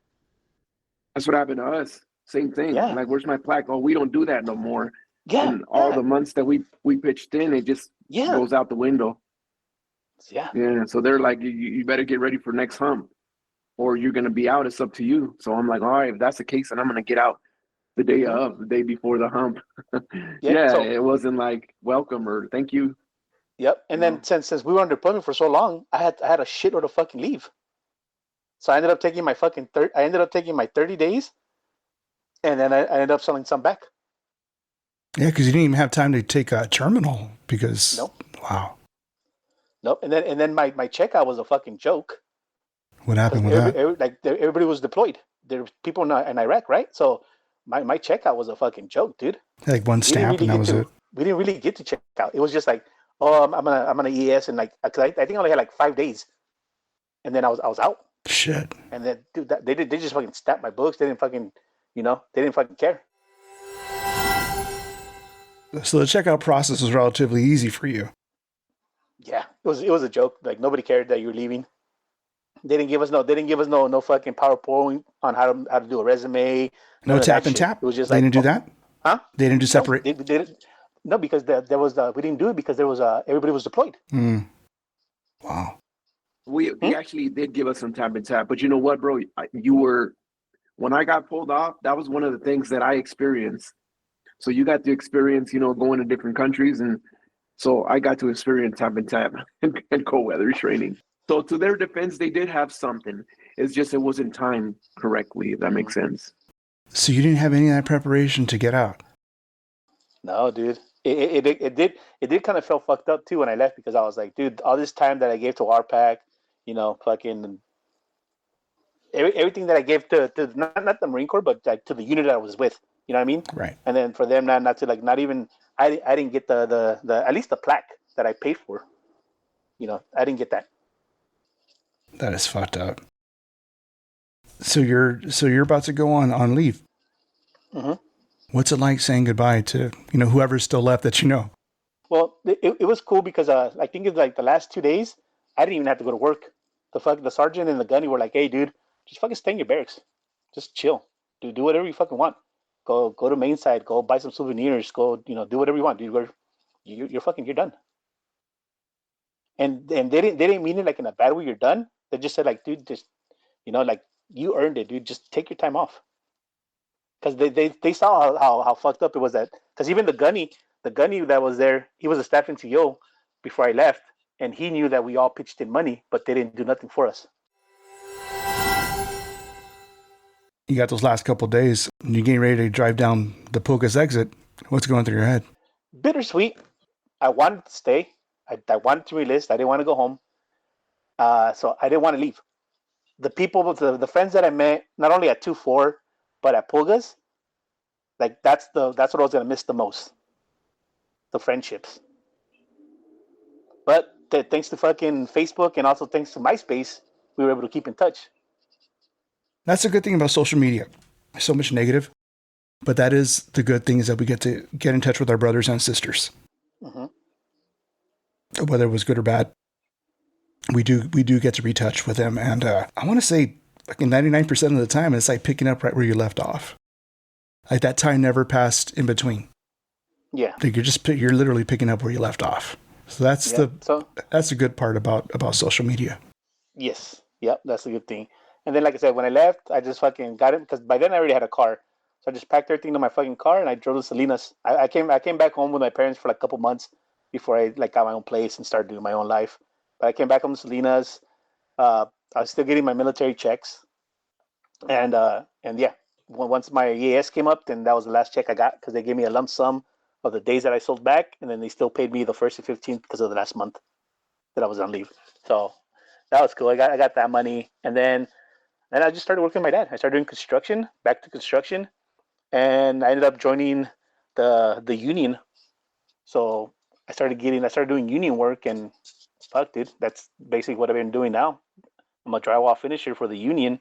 That's what happened to us. Same thing. Yeah. Like, where's my plaque? Oh, we don't do that no more. Yeah. And all the months that we pitched in, it just goes out the window. Yeah. Yeah. So they're like, you better get ready for next hump, or you're gonna be out. It's up to you. So I'm like, all right, if that's the case, then I'm gonna get out the day before the hump. Yeah. So, it wasn't like welcome or thank you. Yep. And then since we were on deployment for so long, I had a shitload of fucking leave. So I ended up taking my 30 days, and then I ended up selling some back. Yeah, because you didn't even have time to take a terminal because Nope. Wow. Nope. And then my checkout was a fucking joke. What happened with that? Everybody was deployed. There were people in Iraq, right? So my checkout was a fucking joke, dude. Like one stamp and that was it. We didn't really get to check out. It was just like, oh, I'm gonna ES, and like, cause I think I only had like 5 days, and then I was out. Shit. And then, dude, they just fucking stamped my books. They didn't fucking, they didn't fucking care. So the checkout process was relatively easy for you. Yeah, it was a joke. Like nobody cared that you were leaving. They didn't give us no fucking PowerPoint on how to do a resume. No tap and tap. It was just they like, didn't do that. Huh? They didn't do separate. No, they didn't. No, because there was we didn't do it because there was everybody was deployed. Wow. We actually did give us some tap and tap, but you know what, bro? When I got pulled off, that was one of the things that I experienced. So you got to experience, going to different countries, and so I got to experience tap and tap and cold weather training. So to their defense, they did have something. It's just it wasn't timed correctly, if that makes sense. So you didn't have any of that preparation to get out? No, dude. It did kind of feel fucked up too when I left, because I was like, dude, all this time that I gave to RPAC, fucking everything that I gave to not the Marine Corps, but like to the unit that I was with. You know what I mean? Right. And then for them not to, like, not even, I didn't get the at least the plaque that I paid for. I didn't get that. That is fucked up. So you're about to go on leave. Mm-hmm. What's it like saying goodbye to whoever's still left that you know? Well, it was cool because I think it's like the last 2 days I didn't even have to go to work. The sergeant and the gunny were like, "Hey, dude, just fucking stay in your barracks, just chill, do whatever you fucking want. Go to main side, go buy some souvenirs, go do whatever you want, dude. You're done." And they didn't mean it like in a bad way. You're done. They just said like, dude, just like, you earned it, dude. Just take your time off. Because they saw how fucked up it was, that because even the gunny that was there, he was a staff NCO before I left, and he knew that we all pitched in money, but they didn't do nothing for us. You got those last couple of days, and you're getting ready to drive down the Pocas exit. What's going through your head? Bittersweet. I wanted to stay. I wanted to relist. I didn't want to go home. So I didn't want to leave. The people, the friends that I met, not only at 2-4, but at Pulgas, like that's what I was gonna miss the most. The friendships. But thanks to fucking Facebook and also thanks to MySpace, we were able to keep in touch. That's a good thing about social media. So much negative, but that is the good thing, is that we get to get in touch with our brothers and sisters. Mm-hmm. Whether it was good or bad, we do get to retouch with them. And I want to say, like, 99% of the time, it's like picking up right where you left off. Like that time never passed in between. Yeah. Like you're literally picking up where you left off. So that's that's the good part about social media. Yes. Yep. That's a good thing. And then, like I said, when I left, I just fucking got it, because by then I already had a car. So I just packed everything to my fucking car and I drove to Salinas. I came back home with my parents for like a couple months before I like got my own place and started doing my own life. But I came back home to Salinas. I was still getting my military checks, and yeah, once my EAS came up, then that was the last check I got, because they gave me a lump sum of the days that I sold back, and then they still paid me the 1st and 15th because of the last month that I was on leave. So that was cool. I got that money, and then I just started working with my dad. I started doing construction, back to construction. and I ended up joining the union. So I started doing union work, and fuck, dude, that's basically what I've been doing now. I'm a drywall finisher for the union,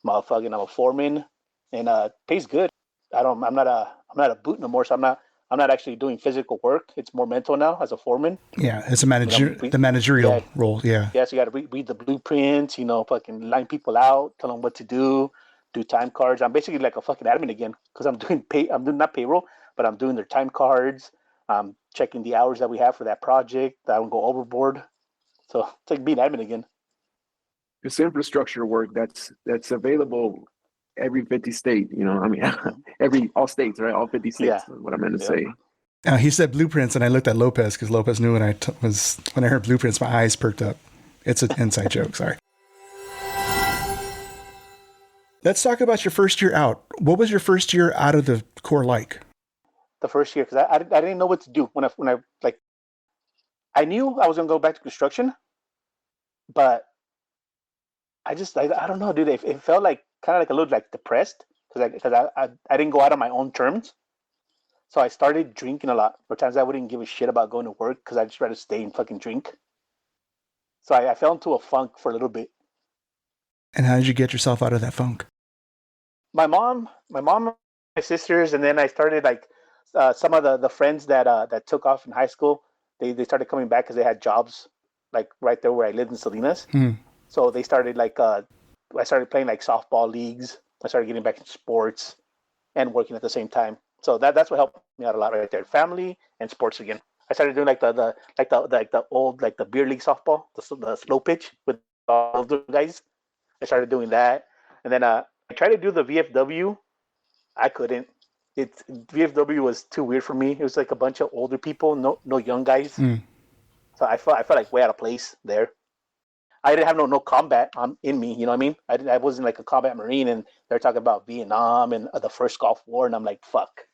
motherfucking. I'm a foreman, and pays good. I'm not a boot no more, so I'm not actually doing physical work. It's more mental now as a foreman. Yeah, it's a the Yeah, managerial role. Yeah. yeah. So you got to read the blueprints, fucking line people out, tell them what to do time cards. I'm basically like a fucking admin again because I'm doing not payroll, but I'm doing their time cards. I'm checking the hours that we have for that project. I don't go overboard. So it's like being admin again. It's infrastructure work that's available every 50 state. I mean, all states, right? All 50 states. Yeah. Is what I meant to Yep. say. He said blueprints, and I looked at Lopez because Lopez knew when I heard blueprints, my eyes perked up. It's an inside joke. Sorry. Let's talk about your first year out. What was your first year out of the Corps like? The first year, because I didn't know what to do when I like. I knew I was gonna go back to construction, but I don't know, dude. It felt like kind of like a little like depressed because I didn't go out on my own terms. So I started drinking a lot. For times I wouldn't give a shit about going to work because I just rather stay and fucking drink. So I fell into a funk for a little bit. And how did you get yourself out of that funk? My sisters, and then I started like some of the friends that took off in high school. They started coming back because they had jobs like right there where I lived in Salinas. So they started like I started playing like softball leagues. I started getting back into sports and working at the same time. So that's what helped me out a lot right there. Family and sports again. I started doing like the old like the beer league softball, the slow pitch with all the guys. I started doing that, and then I tried to do the VFW. I couldn't. VFW was too weird for me. It was like a bunch of older people, no young guys. So I felt like way out of place there. I didn't have no combat in me. You know what I mean? I wasn't like a combat marine, and they're talking about Vietnam and the first Gulf War, and I'm like, fuck.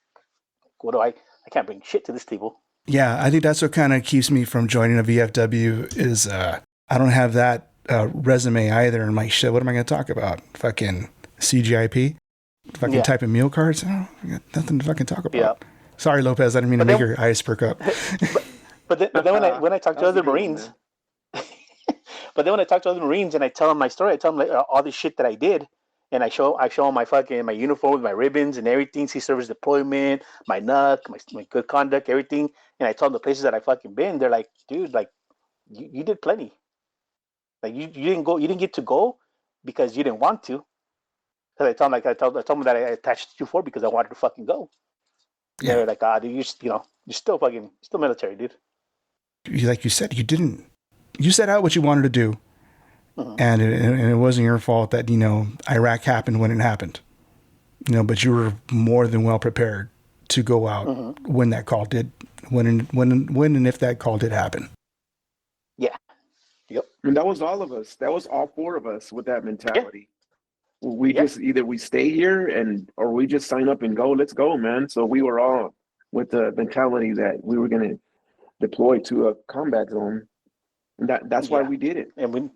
What do I can't bring shit to this table. Yeah, I think that's what kind of keeps me from joining a VFW is I don't have that resume either. And my shit, what am I going to talk about? Fucking CGIP? Fucking typing meal cards? I got nothing to fucking talk about. Yeah. Sorry, Lopez. I didn't mean to make your eyes perk up. but then when I talk to other Marines, but then when I talk to other Marines and I tell them my story, I tell them like all the shit that I did. And I show them my uniform with my ribbons and everything, sea service deployment, my NUC, my good conduct, everything. And I tell them the places that I fucking been. They're like, dude, like you did plenty. Like you didn't get to go because you didn't want to. Because I told them that I attached you for because I wanted to fucking go. Yeah. They're like, dude, you're still military, dude. Like you said, you set out what you wanted to do. Mm-hmm. And it wasn't your fault that, Iraq happened when it happened, but you were more than well prepared to go out when that call did, when and if that call did happen. Yeah. Yep. And that was all of us. That was all four of us with that mentality. Yeah. We just either we stay here or we just sign up and go, let's go, man. So we were all with the mentality that we were going to deploy to a combat zone. And that's why we did it. And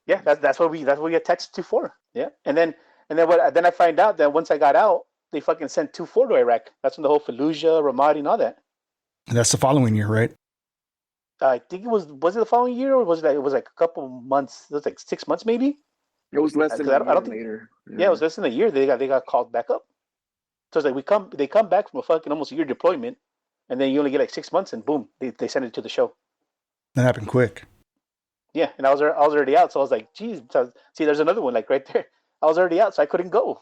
that's what we attached 2-4. Yeah, and then I find out that once I got out, they fucking sent 2-4 to Iraq. That's when the whole Fallujah, Ramadi, and all that. And that's the following year, right? I think it was it the following year or was it like a couple months? It was like 6 months maybe. It was less than a year later. Yeah, it was less than a year. They got called back up. So it's like they come back from a fucking almost a year deployment, and then you only get like 6 months, and boom, they send it to the show. That happened quick. Yeah, and I was already out, so I was like, geez, see, there's another one like right there. I was already out, so I couldn't go.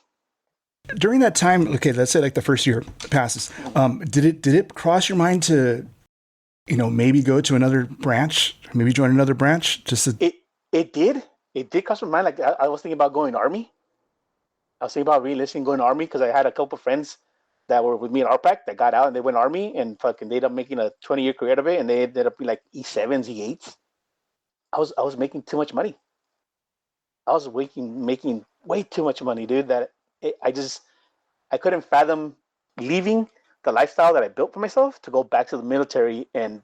During that time, okay, let's say like the first year passes. Did it cross your mind to, maybe go to another branch, maybe join another branch? It did cross my mind. Like I was thinking about going Army. I was thinking about re-enlisting, going Army because I had a couple friends that were with me in RPAC that got out and they went Army and fucking they ended up making a 20-year career out of it, and they ended up being like E7s, E8s. I was making too much money. I was making way too much money, dude. I couldn't fathom leaving the lifestyle that I built for myself to go back to the military and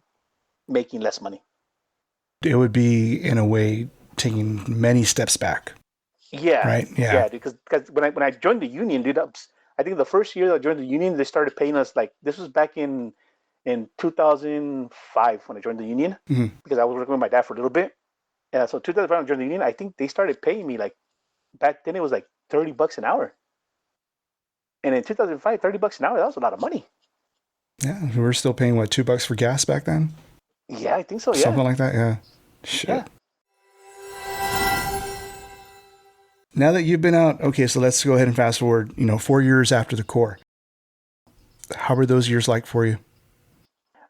making less money. It would be, in a way, taking many steps back. Yeah. Right. Yeah. Yeah. Because when I joined the union, dude, I think the first year that I joined the union, they started paying us like this was back in 2005 when I joined the union because I was working with my dad for a little bit. Yeah, so 2005 I joined the union. I think they started paying me like back then it was like $30 an hour. And in 2005, $30 an hour, that was a lot of money. Yeah, we were still paying what, $2 for gas back then? Yeah, I think so. Yeah, something like that. Yeah. Shit. Yeah. Now that you've been out, okay, so let's go ahead and fast forward. 4 years after the Corps. How were those years like for you?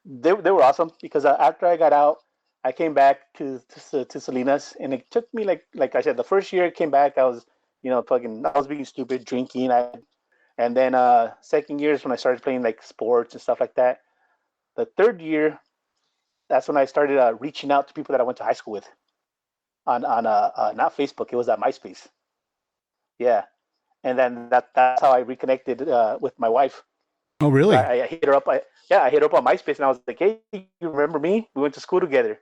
They were awesome because after I got out, I came back to Salinas, and it took me like I said, the first year I came back, I was I was being stupid, drinking, and then second year is when I started playing like sports and stuff like that. The third year, that's when I started reaching out to people that I went to high school with on not Facebook, it was at MySpace. Yeah, and then that's how I reconnected with my wife. Oh, really? I hit her up. I hit her up on MySpace, and I was like, "Hey, you remember me? We went to school together."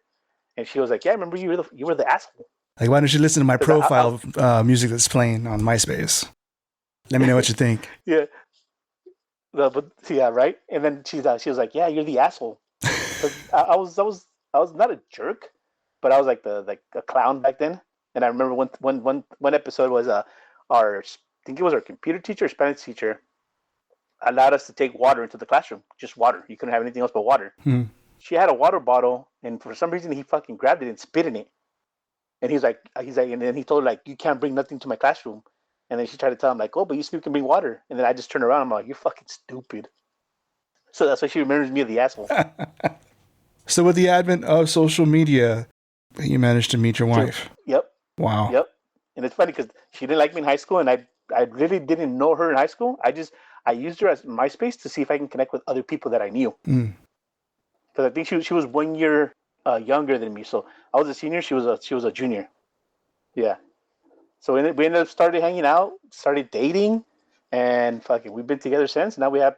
And she was like, "Yeah, I remember you. You were the asshole." Like, why don't you listen to my profile music that's playing on MySpace? Let me know what you think. Yeah, yeah, right. And then she was like, "Yeah, you're the asshole." I was not a jerk, but I was like a clown back then. And I remember one episode was I think it was our computer teacher, Spanish teacher, allowed us to take water into the classroom, just water. You couldn't have anything else but water. She had a water bottle, and for some reason he fucking grabbed it and spit in it. And he's like, and then he told her like, "You can't bring nothing to my classroom." And then she tried to tell him like, "Oh, but you still can bring water." And then I just turned around. I'm like, "You're fucking stupid." So that's why she remembers me as the asshole. So with the advent of social media, you managed to meet your wife. Yep. Wow. Yep. And it's funny because she didn't like me in high school, and I really didn't know her in high school. I used her as MySpace to see if I can connect with other people that I knew. Because I think she was 1 year younger than me. So I was a senior. She was a junior. Yeah. So we ended up started hanging out, started dating, and fucking we've been together since. Now we have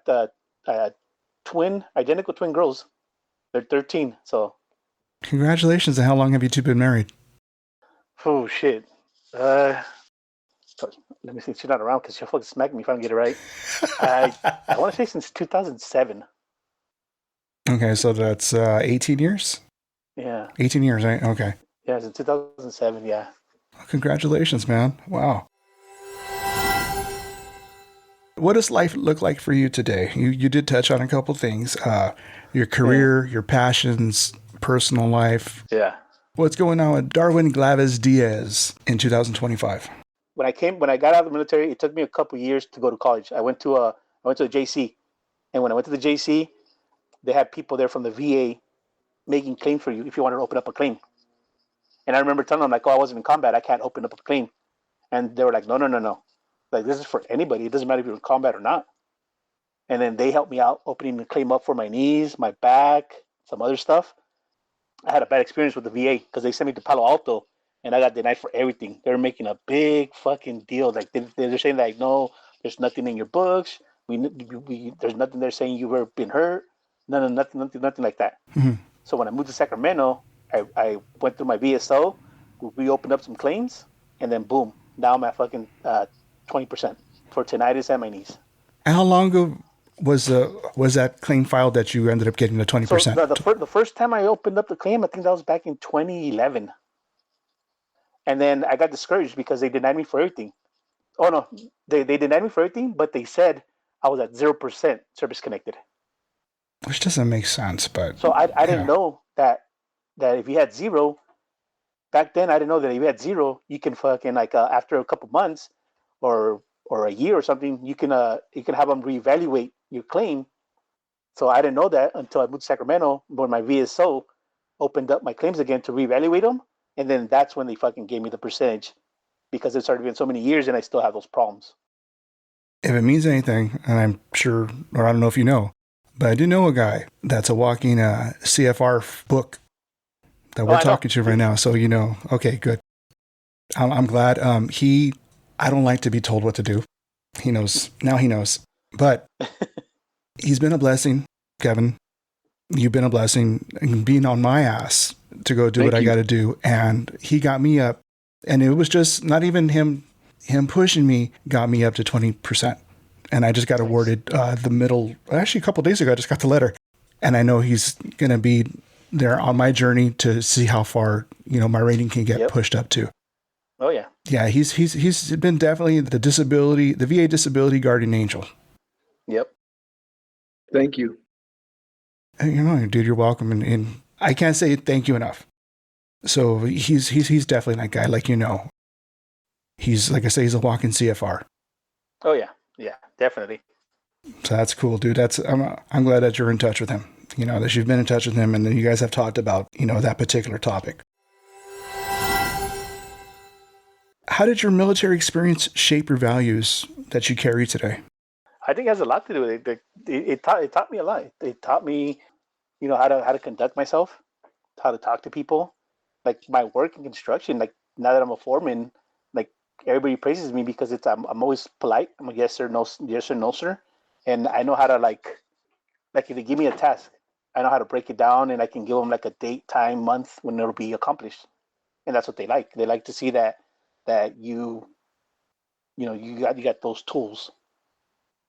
identical twin girls. They're 13. So. Congratulations. And how long have you two been married? Oh shit. Let me see. She's not around because she'll fucking smack me if I don't get it right. I want to say since 2007. Okay, so that's 18 years? Yeah. 18 years, right? Okay. Yeah, since 2007, yeah. Well, congratulations, man. Wow. What does life look like for you today? You did touch on a couple things. Your career, your passions, personal life. Yeah. What's going on with Darwin GlavezDiaz in 2025? When I got out of the military, it took me a couple years to go to college. I went to a JC, and when I went to the JC, they had people there from the VA making claims for you if you wanted to open up a claim. And I remember telling them like, "Oh, I wasn't in combat. I can't open up a claim." And they were like, "No. Like this is for anybody. It doesn't matter if you're in combat or not." And then they helped me out opening the claim up for my knees, my back, some other stuff. I had a bad experience with the VA because they sent me to Palo Alto, and I got denied for everything. They were making a big fucking deal. Like they're saying like, "No, there's nothing in your books. There's nothing there saying you've ever been hurt. Nothing like that." So when I moved to Sacramento, I went through my VSO. We opened up some claims, and then boom, now I'm at fucking 20% for tinnitus and my knees. And how long ago was that claim filed that you ended up getting the 20%? So the first time I opened up the claim, I think that was back in 2011. And then I got discouraged because they denied me for everything. Oh no, they denied me for everything, but they said I was at 0% service connected. Which doesn't make sense, but so I didn't know that if you had zero back then, I didn't know that if you had zero, you can fucking like after a couple months or a year or something, you can have them reevaluate your claim. So I didn't know that until I moved to Sacramento when my VSO opened up my claims again to reevaluate them, and then that's when they fucking gave me the percentage because it started being so many years and I still have those problems. If it means anything, and I'm sure, or I don't know if you know, but I do know a guy that's a walking CFR book that we're talking to right now. So, okay, good. I'm glad. I don't like to be told what to do. He knows. Now he knows. But he's been a blessing, Kevin. You've been a blessing being on my ass to go do what I got to do. And he got me up. And it was just not even him pushing me got me up to 20%. And I just got awarded actually a couple days ago, I just got the letter. And I know he's going to be there on my journey to see how far, my rating can get pushed up to. Oh, yeah. Yeah, he's been definitely the VA disability guardian angel. Yep. Thank you. And, dude, you're welcome. And I can't say thank you enough. So he's definitely that guy, like, he's, like I say, he's a walking CFR. Oh, yeah. Yeah, definitely. So that's cool, dude. I'm glad that you're in touch with him, that you've been in touch with him and then you guys have talked about, that particular topic. How did your military experience shape your values that you carry today? I think it has a lot to do with it. It taught me a lot. It taught me, how to conduct myself, how to talk to people. Like my work in construction, like now that I'm a foreman, like everybody praises me because I'm always polite. I'm a yes sir, no sir, and I know how to like if they give me a task, I know how to break it down and I can give them like a date, time, month when it'll be accomplished, and that's what they like. They like to see that you got those tools.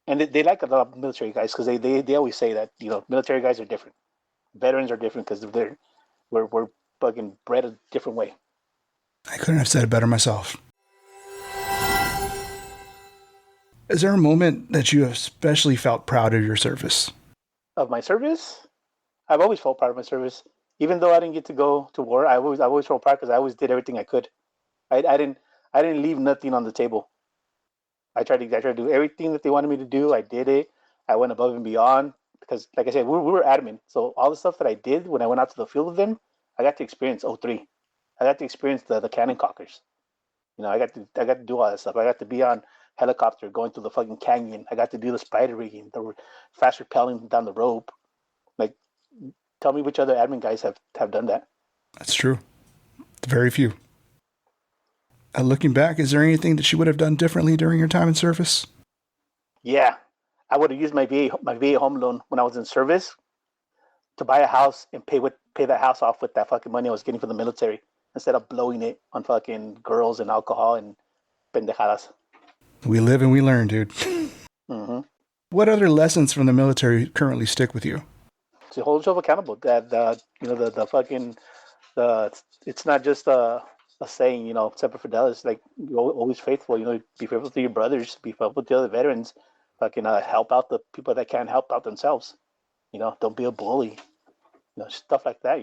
And they like a lot of military guys because they always say that military guys are different, veterans are different because we're fucking bred a different way. I couldn't have said it better myself. Is there a moment that you especially felt proud of your service? Of my service, I've always felt proud of my service, even though I didn't get to go to war. I always felt proud because I always did everything I could. I didn't leave nothing on the table. I tried to do everything that they wanted me to do. I did it. I went above and beyond because, like I said, we were adamant. So all the stuff that I did when I went out to the field with them, I got to experience '03. I got to experience the cannon cockers. I got to do all that stuff. I got to be on helicopter going through the fucking canyon. I got to do the spider rigging, the fast rappelling down the rope. Like, tell me which other admin guys have done that. That's true. Very few. Looking back, is there anything that you would have done differently during your time in service? Yeah, I would have used my VA home loan when I was in service to buy a house and pay that house off with that fucking money I was getting from the military instead of blowing it on fucking girls and alcohol and pendejadas. We live and we learn, dude. Mm-hmm. What other lessons from the military currently stick with you? To hold yourself accountable. That the fucking the it's not just a saying. Semper Fidelis. Like you're always faithful. Be faithful to your brothers. Be faithful to other veterans. Fucking help out the people that can't help out themselves. Don't be a bully. Stuff like that.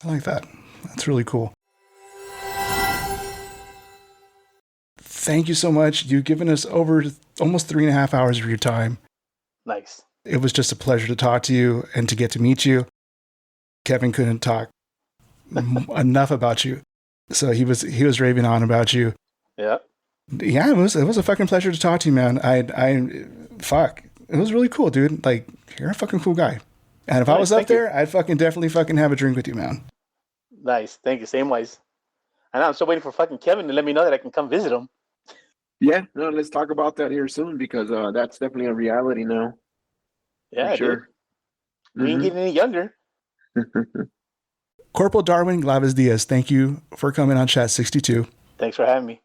I like that. That's really cool. Thank you so much. You've given us over almost 3.5 hours of your time. Nice. It was just a pleasure to talk to you and to get to meet you. Kevin couldn't talk enough about you. So he was raving on about you. Yeah. Yeah, it was a fucking pleasure to talk to you, man. It was really cool, dude. Like, you're a fucking cool guy. And if I was up there, I'd fucking definitely fucking have a drink with you, man. Nice. Thank you. Same wise. And I'm still waiting for fucking Kevin to let me know that I can come visit him. Yeah, no, let's talk about that here soon because that's definitely a reality now. Yeah, for sure. Dude. We ain't getting any younger. Corporal Darwin GlavezDiaz, thank you for coming on Chat 62. Thanks for having me.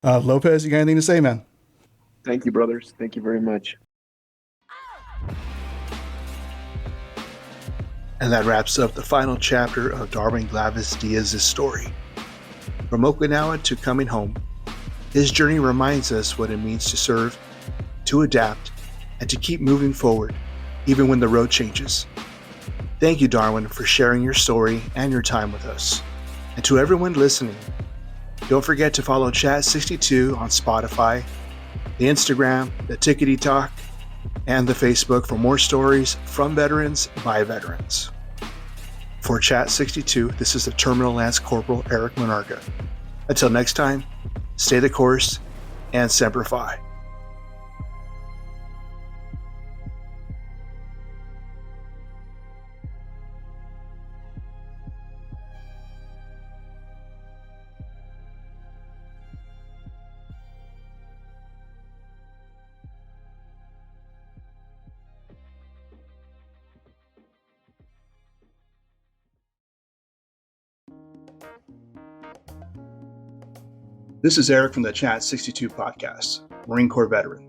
Lopez, you got anything to say, man? Thank you, brothers. Thank you very much. And that wraps up the final chapter of Darwin GlavezDiaz's story. From Okinawa to coming home, his journey reminds us what it means to serve, to adapt, and to keep moving forward, even when the road changes. Thank you, Darwin, for sharing your story and your time with us. And to everyone listening, don't forget to follow Chat62 on Spotify, the Instagram, the Tickety Talk, and the Facebook for more stories from veterans by veterans. For Chat62, this is the Terminal Lance Corporal Eric Monarca. Until next time, stay the course and Semper Fi. This is Eric from the Chat 62 podcast, Marine Corps veteran,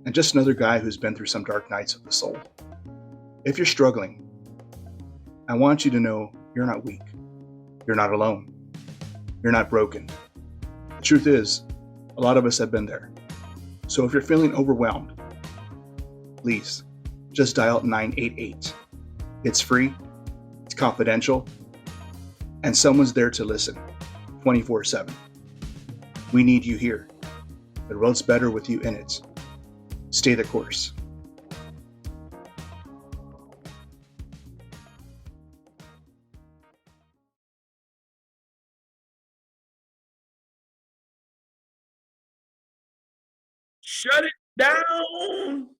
and just another guy who's been through some dark nights of the soul. If you're struggling, I want you to know you're not weak. You're not alone. You're not broken. The truth is, a lot of us have been there. So if you're feeling overwhelmed, please just dial 988. It's free, it's confidential, and someone's there to listen 24/7. We need you here. The road's better with you in it. Stay the course. Shut it down.